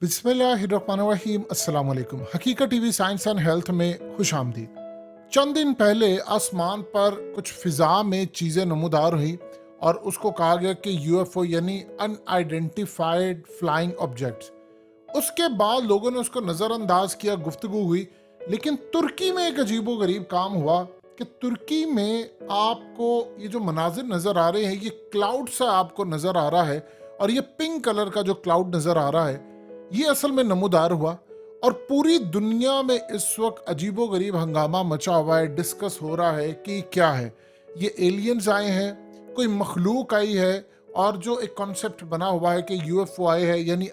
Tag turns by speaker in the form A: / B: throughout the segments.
A: बिस्मिल्लाहिर्रहमानिर्रहीम अस्सलाम वालेकुम। हकीकत टीवी साइंस एंड हेल्थ में खुश आमदीद। चंद दिन पहले आसमान पर कुछ फिजा में चीज़ें नमूदार हुई और उसको कहा गया कि यूएफओ यानी अनआइडेंटिफाइड फ्लाइंग ऑब्जेक्ट्स। उसके बाद लोगों ने उसको नज़रअंदाज किया, गुफ्तगू हुई। लेकिन तुर्की में एक अजीबो गरीब काम हुआ कि तुर्की में आपको ये जो मनाजिर नज़र आ रहे हैं, ये क्लाउड सा आपको नज़र आ रहा है। और ये पिंक कलर का जो क्लाउड नज़र आ रहा है, ये असल में नमूदार हुआ। और पूरी दुनिया में इस वक्त अजीबो गरीब हंगामा मचा हुआ है, डिस्कस हो रहा है कि क्या है ये। एलियंस आए हैं, कोई मखलूक आई है, और जो एक कॉन्सेप्ट बना हुआ है कि यूएफओ आए हैं, यानी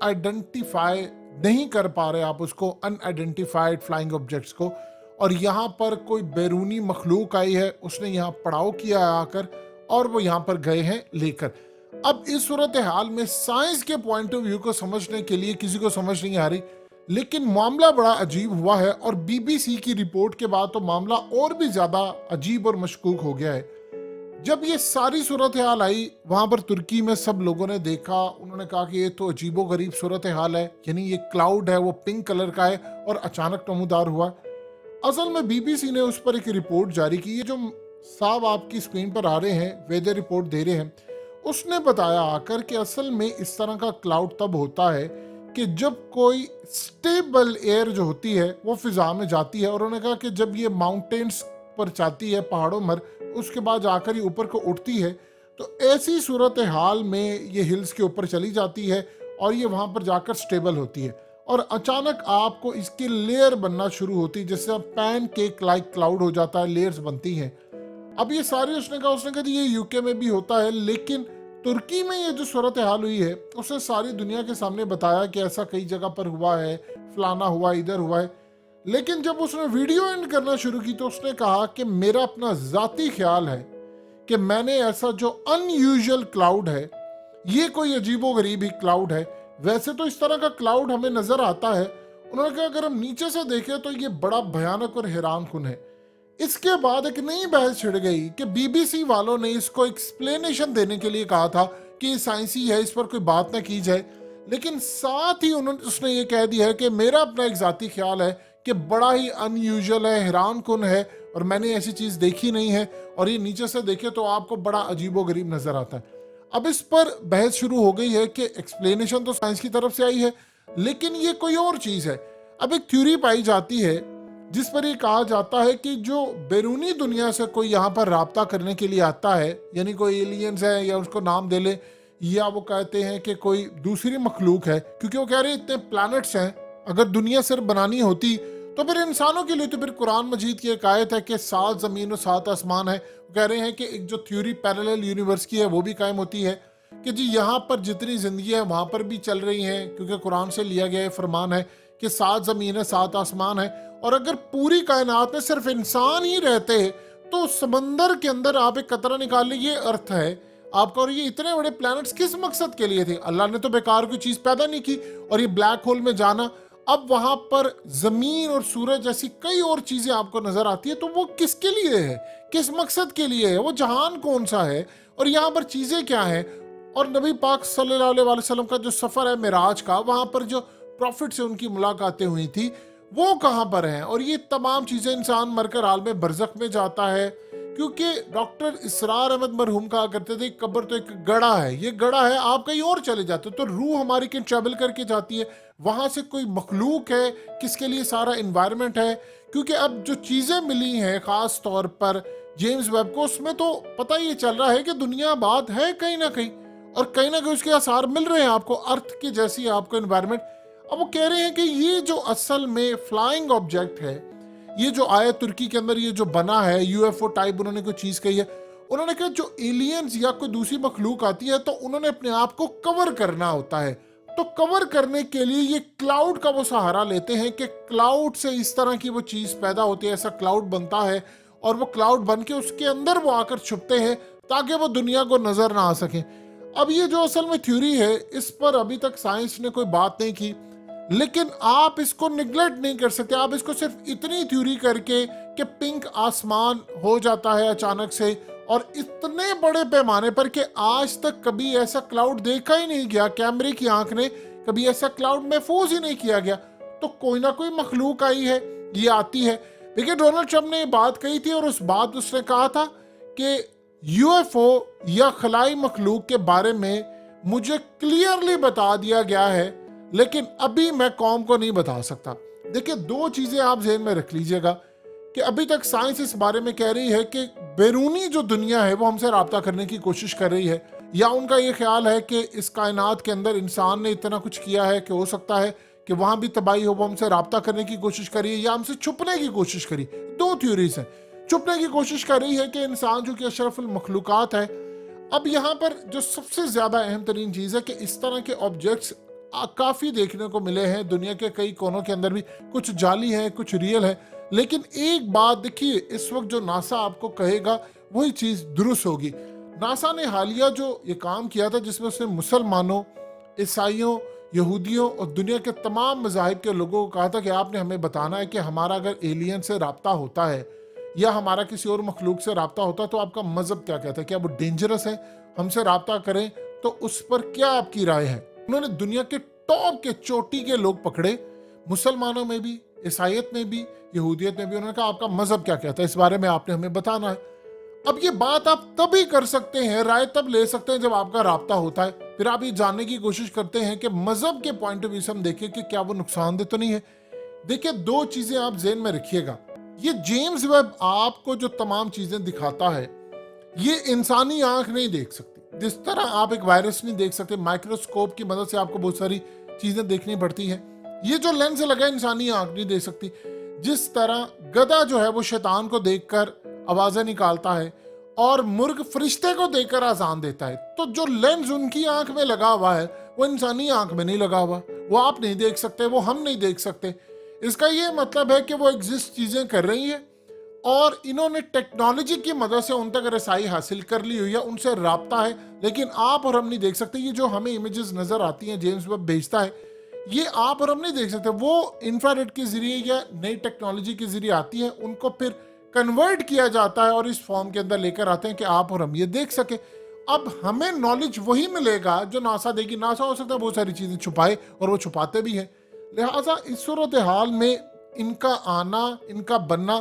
A: आइडेंटिफाई नहीं कर पा रहे आप उसको, अनआइडेंटिफाइड फ्लाइंग ऑब्जेक्ट्स को। और यहाँ पर कोई बैरूनी मखलूक आई है, उसने यहाँ पड़ाव किया है आकर, और वो यहाँ पर गए हैं लेकर। अब इस सूरत हाल में साइंस के पॉइंट ऑफ व्यू को समझने के लिए किसी को समझ नहीं आ रही, लेकिन मामला बड़ा अजीब हुआ है। और बीबीसी की रिपोर्ट के बाद तो मामला और भी ज्यादा अजीब और मशकूक हो गया है। जब ये सारी सूरत हाल आई वहां पर तुर्की में, सब लोगों ने देखा, उन्होंने कहा कि ये तो अजीबो गरीब सूरत हाल है, यानी ये क्लाउड है वो पिंक कलर का है और अचानक नमूदार हुआ। असल में बीबीसी ने उस पर एक रिपोर्ट जारी की। ये जो साहब आपकी स्क्रीन पर आ रहे हैं, वेदर रिपोर्ट दे रहे हैं, उसने बताया आकर कि असल में इस तरह का क्लाउड तब होता है कि जब कोई स्टेबल एयर जो होती है वो फिजा में जाती है। और उन्होंने कहा कि जब ये माउंटेन्स पर जाती है, पहाड़ों पर, उसके बाद जाकर ये ऊपर को उठती है, तो ऐसी सूरत हाल में ये हिल्स के ऊपर चली जाती है और ये वहां पर जाकर स्टेबल होती है। और अचानक आपको इसकी लेयर बनना शुरू होती है, जैसे पैन केक लाइक क्लाउड हो जाता है, लेयर्स बनती हैं। अब ये सारी उसने कहा ये यूके में भी होता है, लेकिन तुर्की में ये जो सूरत हाल हुई है उसने सारी दुनिया के सामने बताया कि ऐसा कई जगह पर हुआ है, फलाना हुआ, इधर हुआ है। लेकिन जब उसने वीडियो एंड करना शुरू की तो उसने कहा कि मेरा अपना जाती ख्याल है कि मैंने ऐसा जो अनयूजुअल क्लाउड है, ये कोई अजीबो गरीब ही क्लाउड है। वैसे तो इस तरह का क्लाउड हमें नजर आता है, उन्होंने कहा अगर हम नीचे से देखें तो ये बड़ा भयानक और हैरान कुन है। इसके बाद एक नई बहस छिड़ गई कि बीबीसी वालों ने इसको एक्सप्लेनेशन देने के लिए कहा था कि ये साइंसी है, इस पर कोई बात ना की जाए। लेकिन साथ ही उसने ये कह दिया है कि मेरा अपना एक जाती ख्याल है कि बड़ा ही अनयूजुअल है, हैरान कुन है, और मैंने ऐसी चीज़ देखी नहीं है। और ये नीचे से देखे तो आपको बड़ा अजीबो गरीब नजर आता है। अब इस पर बहस शुरू हो गई है कि एक्सप्लेनेशन तो साइंस की तरफ से आई है, लेकिन ये कोई और चीज़ है। अब एक थ्योरी पाई जाती है जिस पर ये कहा जाता है कि जो बैरूनी दुनिया से कोई यहाँ पर राब्ता करने के लिए आता है, यानी कोई एलियंस है या उसको नाम दे ले, या वो कहते हैं कि कोई दूसरी मखलूक है, क्योंकि वो कह रहे हैं इतने प्लैनेट्स हैं, अगर दुनिया सिर्फ बनानी होती तो फिर इंसानों के लिए तो फिर कुरान मजीद की एक आयत है कि 7 ज़मीन और 7 आसमान है। वो कह रहे हैं कि एक जो थ्योरी पैरेलल यूनिवर्स की है वो भी कायम होती है कि जी यहाँ पर जितनी जिंदगी है वहाँ पर भी चल रही हैं, क्योंकि कुरान से लिया गया फरमान है कि 7 ज़मीन है 7 आसमान है। और अगर पूरी कायनात में सिर्फ इंसान ही रहते तो समंदर के अंदर आप एक कतरा निकाल ली, ये अर्थ है आपका। और ये इतने बड़े प्लैनेट्स किस मकसद के लिए थे? अल्लाह ने तो बेकार कोई चीज पैदा नहीं की। और ये ब्लैक होल में जाना, अब वहां पर जमीन और सूरज जैसी कई और चीजें आपको नजर आती है, तो वो किसके लिए है, किस मकसद के लिए है, वो जहान कौन सा है, और यहाँ पर चीजें क्या है। और नबी पाक सल्लल्लाहु अलैहि वसल्लम का जो सफर है मिराज का, वहां पर जो प्रॉफिट से उनकी मुलाकातें हुई थी, वो कहाँ पर हैं। और ये तमाम चीजें, इंसान मरकर आलम बरज़ख में जाता है, क्योंकि डॉक्टर इसरार अहमद मरहूम कहा करते थे कब्र तो एक गड़ा है, ये गड़ा है, आप कहीं और चले जाते हो तो रूह हमारी कहीं ट्रेवल करके जाती है, वहां से कोई मखलूक है, किसके लिए सारा इन्वायरमेंट है। क्योंकि अब जो चीजें मिली हैं खास तौर पर जेम्स वेब को, उसमें तो पता ये चल रहा है कि दुनिया आबाद है कहीं ना कहीं, और कहीं ना कहीं उसके आसार मिल रहे हैं आपको, अर्थ की जैसी आपको इन्वायरमेंट। अब वो कह रहे हैं कि ये जो असल में फ्लाइंग ऑब्जेक्ट है, ये जो आया तुर्की के अंदर, ये जो बना है यूएफओ टाइप, उन्होंने कोई चीज कही है। उन्होंने कहा जो एलियंस या कोई दूसरी मखलूक आती है तो उन्होंने अपने आप को कवर करना होता है, तो कवर करने के लिए ये क्लाउड का वो सहारा लेते हैं कि क्लाउड से इस तरह की वो चीज पैदा होती है, ऐसा क्लाउड बनता है, और वो क्लाउड बन के उसके अंदर वो आकर छुपते हैं ताकि वो दुनिया को नजर ना आ सके। अब ये जो असल में थ्योरी है, इस पर अभी तक साइंस ने कोई बात नहीं की, लेकिन आप इसको निगलेक्ट नहीं कर सकते। आप इसको सिर्फ इतनी थ्योरी करके कि पिंक आसमान हो जाता है अचानक से, और इतने बड़े पैमाने पर कि आज तक कभी ऐसा क्लाउड देखा ही नहीं गया कैमरे की आंख ने کبھی ایسا کلاؤڈ محفوظ ہی نہیں کیا گیا. تو کوئی نہ کوئی مخلوق آئی ہے, یہ آتی ہے. دیکھیے ڈونلڈ ٹرمپ نے یہ بات کہی تھی اور اس بات اس نے کہا تھا کہ یو ایف او یا خلائی مخلوق کے بارے میں مجھے کلیئرلی بتا دیا گیا ہے, لیکن ابھی میں قوم کو نہیں بتا سکتا. دیکھیں دو چیزیں آپ ذہن میں رکھ لیجئے گا کہ ابھی تک سائنس اس بارے میں کہہ رہی ہے کہ بیرونی جو دنیا ہے وہ ہم سے رابطہ کرنے کی کوشش کر رہی ہے, یا ان کا یہ خیال ہے کہ اس کائنات کے اندر انسان نے اتنا کچھ کیا ہے کہ ہو سکتا ہے کہ وہاں بھی تباہی ہو, وہ ہم سے رابطہ کرنے کی کوشش کر رہی ہے یا ہم سے چھپنے کی کوشش کری. دو تھیوریز ہیں. چھپنے کی کوشش کر رہی ہے کہ انسان جو کہ اشرف المخلوقات ہے. اب یہاں پر جو سب سے زیادہ اہم ترین چیز ہے کہ اس طرح کے آبجیکٹس کافی دیکھنے کو ملے ہیں دنیا کے کئی کونوں کے اندر بھی, کچھ جعلی ہیں کچھ ریئل ہے. لیکن ایک بات دیکھیے, اس وقت جو ناسا آپ کو کہے گا وہی چیز درست ہوگی. ناسا نے حالیہ جو یہ کام کیا تھا جس میں اس نے مسلمانوں, عیسائیوں, یہودیوں اور دنیا کے تمام مذاہب کے لوگوں کو کہا تھا کہ آپ نے ہمیں بتانا ہے کہ ہمارا اگر ایلین سے رابطہ ہوتا ہے یا ہمارا کسی اور مخلوق سے رابطہ ہوتا ہے تو آپ کا مذہب کیا کہتا ہے, کیا وہ ڈینجرس ہے, ہم سے رابطہ کریں تو اس پر کیا آپ کی رائے ہے. انہوں نے دنیا کے ٹاپ کے چوٹی کے لوگ پکڑے, مسلمانوں میں بھی, عیسائیت میں بھی, یہودیت میں بھی. انہوں نے کہا آپ کا مذہب کیا کہتا ہے, اس بارے میں آپ نے ہمیں بتانا ہے. اب یہ بات آپ تب ہی کر سکتے ہیں, رائے تب لے سکتے ہیں جب آپ کا رابطہ ہوتا ہے. پھر آپ یہ جاننے کی کوشش کرتے ہیں کہ مذہب کے پوائنٹ آف ویو سے ہم دیکھیں کہ کیا وہ نقصان دہ تو نہیں ہے. دیکھیں دو چیزیں آپ ذہن میں رکھیے گا, یہ جیمز ویب آپ کو جو تمام چیزیں دکھاتا ہے یہ انسانی آنکھ نہیں دیکھ سکتی. جس طرح آپ ایک وائرس نہیں دیکھ سکتے, مائکروسکوپ کی مدد سے آپ کو بہت ساری چیزیں دیکھنی پڑتی ہیں. یہ جو لینس لگا انسانی آنکھ نہیں دیکھ سکتی. جس طرح گدھا جو ہے وہ شیطان کو دیکھ کر آوازیں نکالتا ہے اور مرغ فرشتے کو دیکھ کر اذان دیتا ہے, تو جو لینس ان کی آنکھ میں لگا ہوا ہے وہ انسانی آنکھ میں نہیں لگا ہوا. وہ آپ نہیں دیکھ سکتے, وہ ہم نہیں دیکھ سکتے. اس کا یہ مطلب ہے کہ وہ ایگزسٹ چیزیں کر رہی ہیں اور انہوں نے ٹیکنالوجی کی مدد سے ان تک رسائی حاصل کر لی ہوئی ہے, ان سے رابطہ ہے, لیکن آپ اور ہم نہیں دیکھ سکتے. یہ جو ہمیں امیجز نظر آتی ہیں جیمز ویب بھیجتا ہے یہ آپ اور ہم نہیں دیکھ سکتے. وہ انفراریڈ کے ذریعے یا نئی ٹیکنالوجی کے ذریعے آتی ہے, ان کو پھر کنورٹ کیا جاتا ہے اور اس فارم کے اندر لے کر آتے ہیں کہ آپ اور ہم یہ دیکھ سکیں. اب ہمیں نالج وہی ملے گا جو ناسا دے گی. ناسا ہو سکتا ہے بہت ساری چیزیں چھپائے اور وہ چھپاتے بھی ہیں. لہٰذا اس صورتحال میں ان کا آنا, ان کا بننا,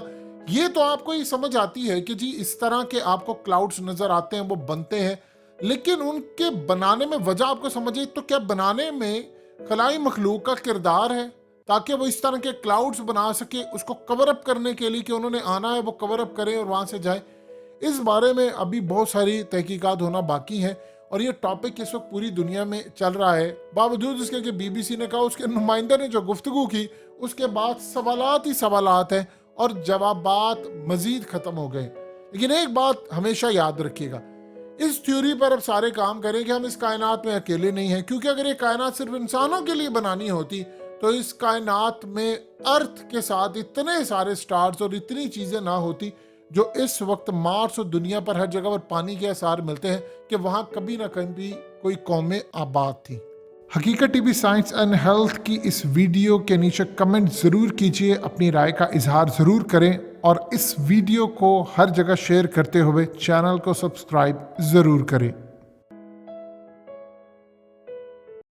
A: یہ تو آپ کو یہ سمجھ آتی ہے کہ جی اس طرح کے آپ کو کلاؤڈز نظر آتے ہیں, وہ بنتے ہیں, لیکن ان کے بنانے میں وجہ آپ کو سمجھے تو کیا بنانے میں خلائی مخلوق کا کردار ہے تاکہ وہ اس طرح کے کلاؤڈز بنا سکے, اس کو کور اپ کرنے کے لیے کہ انہوں نے آنا ہے وہ کور اپ کریں اور وہاں سے جائیں. اس بارے میں ابھی بہت ساری تحقیقات ہونا باقی ہیں اور یہ ٹاپک اس وقت پوری دنیا میں چل رہا ہے. باوجود اس کے کہ بی بی سی نے کہا, اس کے نمائندے نے جو گفتگو کی اس کے بعد سوالات ہی سوالات ہیں اور جوابات مزید ختم ہو گئے. لیکن ایک بات ہمیشہ یاد رکھیے گا, اس تھیوری پر اب سارے کام کریں کہ ہم اس کائنات میں اکیلے نہیں ہیں, کیونکہ اگر یہ کائنات صرف انسانوں کے لیے بنانی ہوتی تو اس کائنات میں ارتھ کے ساتھ اتنے سارے سٹارز اور اتنی چیزیں نہ ہوتی جو اس وقت مارس اور دنیا پر ہر جگہ پر پانی کے آثار ملتے ہیں کہ وہاں کبھی نہ کبھی کوئی قومیں آباد تھی. حقیقت T V science and health کی اس ویڈیو کے نیچے کمنٹ ضرور کیجئے, اپنی رائے کا اظہار ضرور کریں اور اس ویڈیو کو ہر جگہ شیئر کرتے ہوئے چینل کو سبسکرائب ضرور کریں.